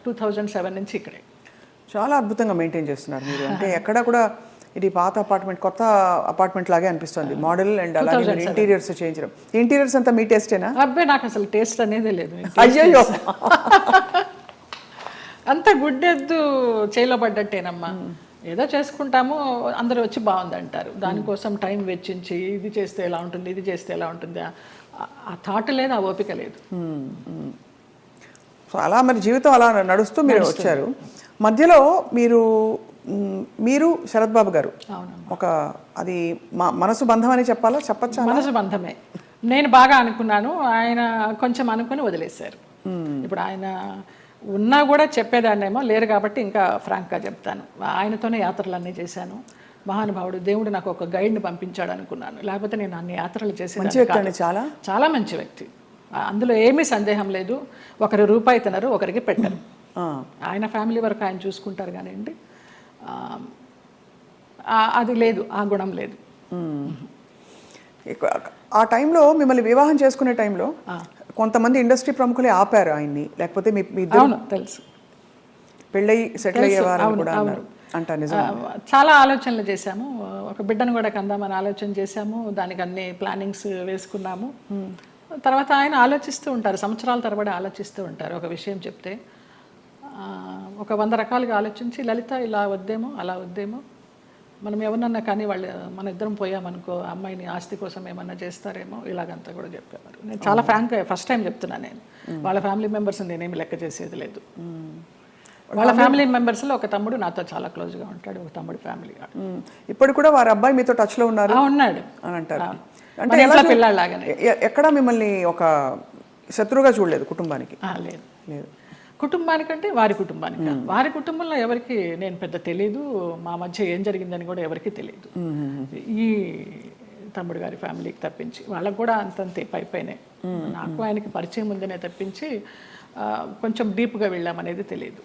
2007 నుంచి ఇక్కడే. చాలా అద్భుతంగా మెయింటైన్ చేస్తున్నారు మీరు. అంటే ఎక్కడ కూడా ఇది పాత అపార్ట్మెంట్ కొత్త అపార్ట్మెంట్ లాగే అనిపిస్తుంది. మోడల్ అండ్ అలాగే ఇంటీరియర్స్ చేయించడం. ఇంటీరియర్స్ అంతా మీ టేస్టేనా? అబ్బాయి నాకు అసలు టేస్ట్ అనేదే లేదు. అయ్యో, అంత గుడ్డెద్దు చేలో పడ్డట్టేనమ్మా. ఏదో చేసుకుంటాము, అందరూ వచ్చి బాగుంది అంటారు. దానికోసం టైం వెచ్చించి ఇది చేస్తే ఎలా ఉంటుంది, ఇది చేస్తే ఎలా ఉంటుంది, ఆ థాట్ లేదు, ఆ ఓపిక లేదు. సో అలా మరి జీవితం అలా నడుస్తూ మీరు వచ్చారు. మధ్యలో మీరు శరత్ బాబు గారు ఒక అది మనసు బంధం అని చెప్పాలా, చెప్పచ్చా? మనసు బంధమే. నేను బాగా అనుకున్నాను, ఆయన కొంచెం అనుకుని వదిలేశారు. ఇప్పుడు ఆయన ఉన్నా కూడా చెప్పేదాన్నేమో, లేరు కాబట్టి ఇంకా ఫ్రాంక్గా చెప్తాను. ఆయనతోనే యాత్రలన్నీ చేశాను. మహానుభావుడు, దేవుడు నాకు ఒక గైడ్ని పంపించాడు అనుకున్నాను, లేకపోతే నేను అన్ని యాత్రలు చేసేదాన్ని. చాలా చాలా మంచి వ్యక్తి, అందులో ఏమీ సందేహం లేదు. ఒకరి రూపాయి తినరు, ఒకరికి పెట్టరు. ఆయన ఫ్యామిలీ వరకు ఆయన చూసుకుంటారు కానివ్వండి, అది లేదు, ఆ గుణం లేదు. ఆ టైంలో మిమ్మల్ని వివాహం చేసుకునే టైంలో కొంతమంది ఇండస్ట్రీ ప్రముఖులే ఆపారు ఆయన్ని, లేకపోతే మీ తెలుసు పెళ్ళయి సెటిల్ అయ్యేవారు కూడా అన్నారు అంట. నిజం. చాలా ఆలోచనలు చేశాము, ఒక బిడ్డను కూడా కందామని ఆలోచన చేశాము, దానికి అన్ని ప్లానింగ్స్ వేసుకున్నాము. తర్వాత ఆయన ఆలోచిస్తూ ఉంటారు, సంవత్సరాల తరబడి ఆలోచిస్తూ ఉంటారు. ఒక విషయం చెప్తే ఒక 100 రకాలుగా ఆలోచించి, లలిత ఇలా వద్దేమో, అలా వద్దేమో, మనం ఎవరన్నా కానీ వాళ్ళు మన ఇద్దరం పోయామనుకో అమ్మాయిని ఆస్తి కోసం ఏమన్నా చేస్తారేమో, ఇలాగంతా కూడా చెప్పేవారు. నేను చాలా ఫ్రాంక్గా ఫస్ట్ టైం చెప్తున్నాను. నేను వాళ్ళ ఫ్యామిలీ మెంబర్స్ నేనేమి లెక్క చేసేది లేదు. వాళ్ళ ఫ్యామిలీ మెంబర్స్లో ఒక తమ్ముడు నాతో చాలా క్లోజ్గా ఉంటాడు, ఒక తమ్ముడు ఫ్యామిలీ. ఇప్పుడు కూడా వారి అబ్బాయి మీతో టచ్లో ఉన్నారు ఉన్నాడు అని అంటారు. అంటే పిల్లలాగానే. ఎక్కడ మిమ్మల్ని ఒక శత్రువుగా చూడలేదు కుటుంబానికి? లేదు లేదు, కుటుంబానికంటే వారి కుటుంబానికి. వారి కుటుంబంలో ఎవరికి నేను పెద్ద తెలీదు, మా మధ్య ఏం జరిగిందని కూడా ఎవరికి తెలియదు. ఈ తమ్ముడు గారి ఫ్యామిలీకి తప్పించి వాళ్ళకు కూడా అంతంతే పైపైనే. నాకు ఆయనకి పరిచయం ఉందనే తప్పించి కొంచెం డీప్గా వెళ్ళామనేది తెలియదు.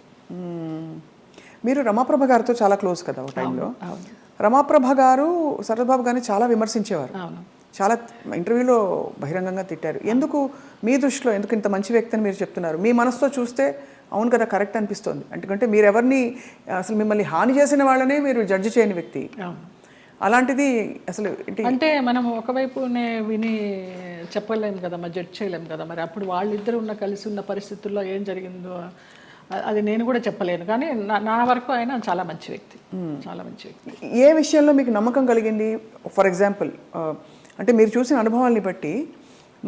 మీరు రమాప్రభ గారితో చాలా క్లోజ్ కదా ఒక టైంలో. రమాప్రభ గారు శరత్ బాబు గారిని చాలా విమర్శించేవారు, చాలా ఇంటర్వ్యూలో బహిరంగంగా తిట్టారు. ఎందుకు మీ దృష్టిలో ఎందుకు ఇంత మంచి వ్యక్తి అని మీరు చెప్తున్నారు? మీ మనసుతో చూస్తే అవును కదా, కరెక్ట్ అనిపిస్తుంది. ఎందుకంటే మీరు ఎవరిని అసలు మిమ్మల్ని హాని చేసిన వాళ్ళనే మీరు జడ్జి చేయని వ్యక్తి. అలాంటిది అసలు అంటే మనం ఒకవైపునే విని చెప్పలేము కదా, మరి జడ్జ్ చేయలేము కదా. మరి అప్పుడు వాళ్ళిద్దరు కలిసి ఉన్న పరిస్థితుల్లో ఏం జరిగిందో అది నేను కూడా చెప్పలేను. కానీ నా వరకు ఆయన చాలా మంచి వ్యక్తి, చాలా మంచి వ్యక్తి. ఏ విషయంలో మీకు నమ్మకం కలిగింది? ఫర్ ఎగ్జాంపుల్, అంటే మీరు చూసిన అనుభవాల్ని బట్టి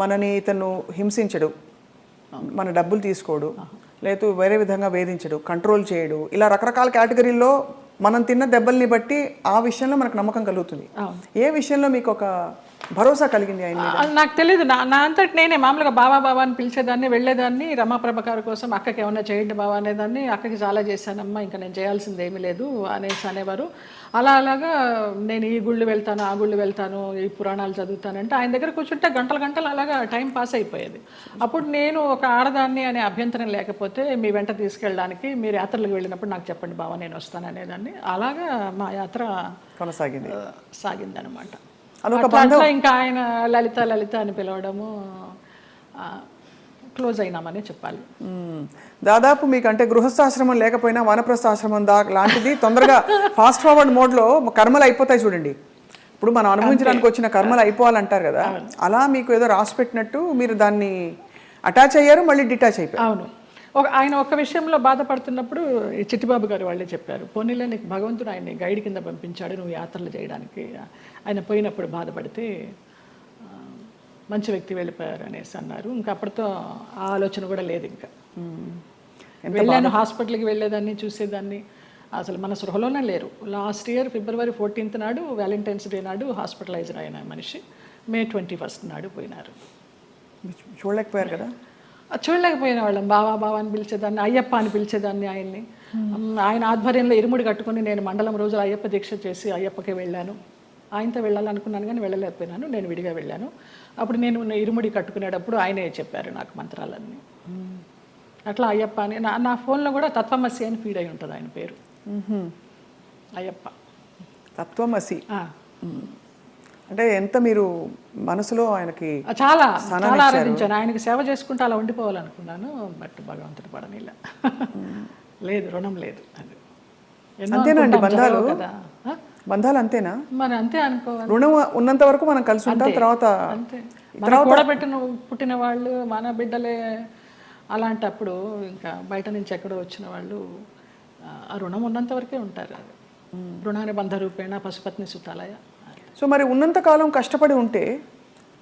మనని ఇతను హింసించడు, మన డబ్బులు తీసుకోడు, లేదు వేరే విధంగా వేధించడు, కంట్రోల్ చేయడు, ఇలా రకరకాల కేటగిరీల్లో మనం తిన్న దెబ్బల్ని బట్టి ఆ విషయంలో మనకు నమ్మకం కలుగుతుంది. ఏ విషయంలో మీకు ఒక భరోసా కలిగింది ఆయన? నాకు తెలియదు. నా అంతటి నేనే మామూలుగా బావా అని పిలిచేదాన్ని, వెళ్ళేదాన్ని. రమాప్రభ గారి కోసం అక్కకి ఏమన్నా చేయండి బావా అనేదాన్ని. అక్కకి చాలా చేశానమ్మా, ఇంకా నేను చేయాల్సింది ఏమీ లేదు అనేసి అనేవారు. అలాగా నేను ఈ గుళ్ళు వెళ్తాను, ఆ గుళ్ళు వెళ్తాను, ఈ పురాణాలు చదువుతానంటే ఆయన దగ్గర కూర్చుంటే గంటలు గంటలు అలాగా టైం పాస్ అయిపోయేది. అప్పుడు నేను ఒక ఆడదాన్ని అనే అభ్యంతరం లేకపోతే మీ వెంట తీసుకెళ్ళడానికి, మీరు యాత్రలకు వెళ్ళినప్పుడు నాకు చెప్పండి బావా, నేను వస్తాను అనేదాన్ని. అలాగా మా యాత్ర సాగిందనమాట. అట్లా ఇంకా ఆయన లలిత లలిత అని పిలవడము, క్లోజ్ అయినామని చెప్పాలి. దాదాపు మీకు అంటే గృహస్థాశ్రమం లేకపోయినా వానప్రస్థాశ్రమం లాంటిది తొందరగా ఫాస్ట్ ఫార్వర్డ్ మోడ్లో కర్మలు అయిపోతాయి చూడండి. ఇప్పుడు మనం అనుభవించడానికి వచ్చిన కర్మలు అయిపోవాలంటారు కదా, అలా మీకు ఏదో రాసి పెట్టినట్టు మీరు దాన్ని అటాచ్ అయ్యారు, మళ్ళీ డిటాచ్ అయిపోయారు. అవును. ఆయన ఒక విషయంలో బాధపడుతున్నప్పుడు చిట్టిబాబు గారు వాళ్ళే చెప్పారు, పోనీలే నీకు భగవంతుడు ఆయన్ని గైడ్ కింద పంపించాడు నువ్వు యాత్రలు చేయడానికి. ఆయన పోయినప్పుడు బాధపడితే మంచి వ్యక్తి వెళ్ళిపోయారు అనేసి అన్నారు. ఇంకా అప్పటితో ఆ ఆలోచన కూడా లేదు. ఇంకా వెళ్ళాను, హాస్పిటల్కి వెళ్ళేదాన్ని, చూసేదాన్ని, అసలు మన సృహలోనే లేరు. లాస్ట్ ఇయర్ February 14th నాడు, వ్యాలంటైన్స్ డే నాడు హాస్పిటలైజర్ అయిన మనిషి May 21st నాడు పోయినారు. చూడలేకపోయారు కదా? చూడలేకపోయిన వాళ్ళం. బావా అని పిలిచేదాన్ని, అయ్యప్ప అని పిలిచేదాన్ని ఆయన్ని. ఆయన ఆధ్వర్యంలో ఇరుముడి కట్టుకుని నేను మండలం రోజులు అయ్యప్ప దీక్ష చేసి అయ్యప్పకే వెళ్ళాను. ఆయనతో వెళ్ళాలనుకున్నాను కానీ వెళ్ళలేకపోయినాను, నేను విడిగా వెళ్ళాను. అప్పుడు నేను ఇరుముడి కట్టుకునేటప్పుడు ఆయనే చెప్పారు నాకు మంత్రాలన్నీ. అట్లా అయ్యప్ప అని నా ఫోన్లో కూడా తత్వమసి అని ఫీడ్ అయి ఉంటుంది ఆయన పేరు. అయ్యప్ప తత్వమసి అంటే ఎంత మీరు మనసులో ఆయనకి చాలా చాలా ఆరాధించాను. ఆయనకి సేవ చేసుకుంటూ అలా ఉండిపోవాలనుకున్నాను, బట్ భగవంతుడు పడనిలా. లేదు, రుణం లేదు. అది ఎన్నో అంతేనండి అనుకుంటాం, బంధాలు? జరగవు కదా. బంధాలు అంతేనా? మరి అంతే అనుకోవాలి. రుణం ఉన్నంత వరకు మనం కలిసి ఉంటాం, తర్వాత అంతే. మన కూడబెట్టిన పుట్టిన వాళ్ళు మన బిడ్డలే. అలాంటప్పుడు ఇంకా బయట నుంచి ఎక్కడో వచ్చిన వాళ్ళు ఆ రుణం ఉన్నంత వరకే ఉంటారు. అది రుణాన్ని బంధ రూపేణ పశుపత్ని సుతాలయ. సో మరి ఉన్నంతకాలం కష్టపడి ఉంటే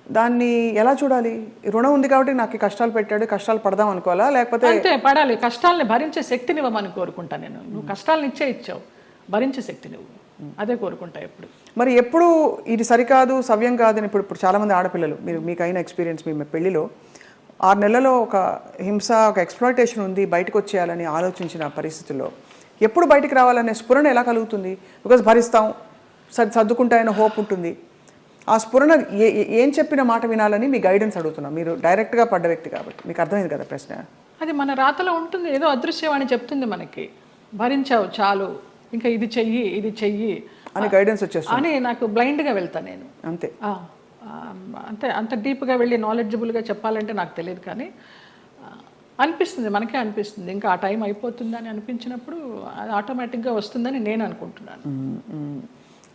దాన్ని ఎలా చూడాలి? రుణం ఉంది కాబట్టి నాకు ఈ కష్టాలు పెట్టాడు, కష్టాలు పడదాం అనుకోవాలా, లేకపోతే? అంతే, పడాలి. కష్టాలని భరించే శక్తిని ఇవ్వమని కోరుకుంటా నేను. నువ్వు కష్టాలను ఇచ్చావు, భరించే శక్తి నువ్వు, అదే కోరుకుంటా ఎప్పుడు. మరి ఎప్పుడు ఇది సరికాదు, సవ్యం కాదని ఇప్పుడు చాలామంది ఆడపిల్లలు, మీకు అయిన ఎక్స్పీరియన్స్, మీ పెళ్లిలో 6 నెలలలో ఒక హింస, ఒక ఎక్స్‌ప్లాయిటేషన్ ఉంది, బయటకు వచ్చేయాలని ఆలోచించిన పరిస్థితుల్లో ఎప్పుడు బయటికి రావాలనే స్ఫురణ ఎలా కలుగుతుంది? బికాజ్ భరిస్తాం, సర్దుకుంటాయన్న హోప్ ఉంటుంది. ఆ స్ఫురణ ఏం చెప్పిన మాట వినాలని మీ గైడెన్స్ అడుగుతున్నాం. మీరు డైరెక్ట్గా పడ్డ వ్యక్తి కాబట్టి మీకు అర్థమైంది కదా ప్రశ్న. అది మన రాతలో ఉంటుంది, ఏదో అదృశ్యవాణి చెప్తుంది మనకి, భరించావు చాలు, ఇంకా ఇది చెయ్యి, ఇది చెయ్యి అని గైడెన్స్ వచ్చేస్తుంది అని. నాకు బ్లైండ్గా వెళ్తాను నేను, అంతే. అంతే. అంత డీప్గా వెళ్ళి నాలెడ్జబుల్గా చెప్పాలంటే నాకు తెలియదు, కానీ అనిపిస్తుంది, మనకే అనిపిస్తుంది. ఇంకా ఆ టైం అయిపోతుందని అనిపించినప్పుడు అది ఆటోమేటిక్గా వస్తుందని నేను అనుకుంటున్నాను.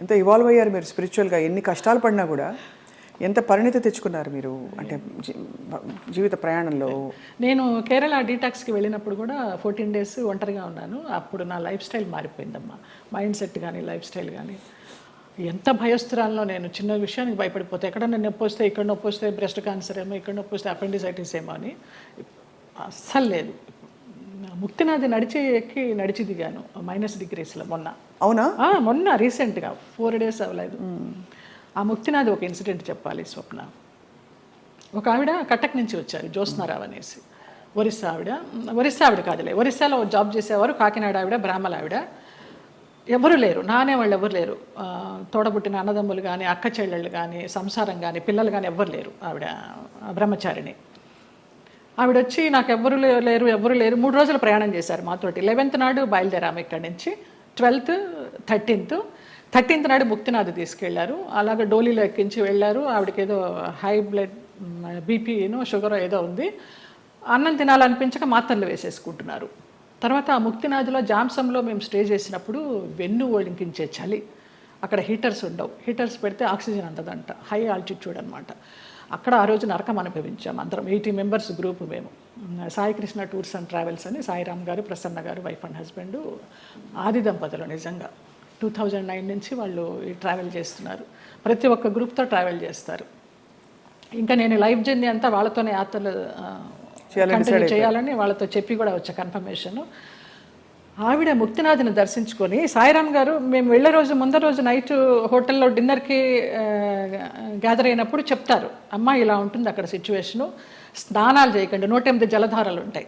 ఎంత ఇవాల్వ్ అయ్యారు మీరు స్పిరిచువల్గా, ఎన్ని కష్టాలు పడినా కూడా ఎంత పరిణితి తెచ్చుకున్నారు మీరు, అంటే జీవిత ప్రయాణంలో. నేను కేరళ డీటాక్స్కి వెళ్ళినప్పుడు కూడా 14 days ఒంటరిగా ఉన్నాను. అప్పుడు నా లైఫ్ స్టైల్ మారిపోయిందమ్మా, మైండ్ సెట్ కానీ లైఫ్ స్టైల్ కానీ. ఎంత భయస్తురాల్లో నేను, చిన్న విషయానికి భయపడిపోతే, ఎక్కడన్నా నొప్పి వస్తే, ఇక్కడ నొప్పి వస్తే బ్రెస్ట్ క్యాన్సర్ ఏమో, ఇక్కడ నొప్పి వస్తే అపెండిసైటిస్ ఏమో అని. అస్సలు లేదు. ముక్తినాథి నడిచి దిగాను -degreesలో మొన్న. అవునా? మొన్న రీసెంట్గా 4 days అవ్వలేదు. ఆ ముక్తినాథి ఒక ఇన్సిడెంట్ చెప్పాలి స్వప్న. ఒక ఆవిడ కటక్ నుంచి వచ్చారు, జ్యోత్స్నారావు అనేసి, ఒరిస్సా ఆవిడ కాదులే, ఒరిస్సాలో జాబ్ చేసేవారు. కాకినాడ ఆవిడ, బ్రాహ్మణ ఆవిడ. ఎవరు లేరు, నానే వాళ్ళు ఎవరు లేరు. తోడబుట్టిన అన్నదమ్ములు కానీ, అక్క చెల్లెళ్ళు కానీ, సంసారం కానీ, పిల్లలు కానీ ఎవ్వరు లేరు. ఆవిడ బ్రహ్మచారిణి. ఆవిడ వచ్చి నాకు ఎవరు లేరు 3 రోజులు ప్రయాణం చేశారు మాతోటి. 11th నాడు బయలుదేరాము ఇక్కడి నుంచి. 12th, 13th నాడు ముక్తినాథ్ తీసుకెళ్లారు. అలాగే డోలీలో ఎక్కించి వెళ్ళారు. ఆవిడకి ఏదో హై బ్లడ్ బీపీనో షుగర్ ఏదో ఉంది. అన్నం తినాలనిపించక మాత్రలు వేసేసుకుంటున్నారు. తర్వాత ఆ ముక్తినాథ్లో జామ్సంలో మేము స్టే చేసినప్పుడు వెన్ను వణికించే చలి. అక్కడ హీటర్స్ ఉండవు. హీటర్స్ పెడితే ఆక్సిజన్ అందదంట. హై ఆల్టిట్యూడ్ అనమాట. అక్కడ ఆ రోజు నరకం అనుభవించాం అందరం. 80 members గ్రూప్ మేము. Sai Krishna tours and travels అని సాయిరామ్ గారు, ప్రసన్న గారు, వైఫ్ అండ్ హస్బెండ్, ఆది దంపతులు. నిజంగా 2009 నుంచి వాళ్ళు ఈ ట్రావెల్ చేస్తున్నారు. ప్రతి ఒక్క గ్రూప్తో ట్రావెల్ చేస్తారు. ఇంకా నేను లైఫ్ జర్నీ అంతా వాళ్ళతోనే యాత్రలు కంటిన్యూ చేయాలని వాళ్ళతో చెప్పి కూడా వచ్చా కన్ఫర్మేషన్. ఆవిడ ముక్తినాథ్ని దర్శించుకొని, సాయిరామ్ గారు మేము వెళ్ళే రోజు ముందర రోజు నైట్ హోటల్లో డిన్నర్కి గ్యాదర్ అయినప్పుడు చెప్తారు, అమ్మ ఇలా ఉంటుంది అక్కడ సిచ్యువేషను, స్నానాలు చేయకండి, 108 జలధారలు ఉంటాయి,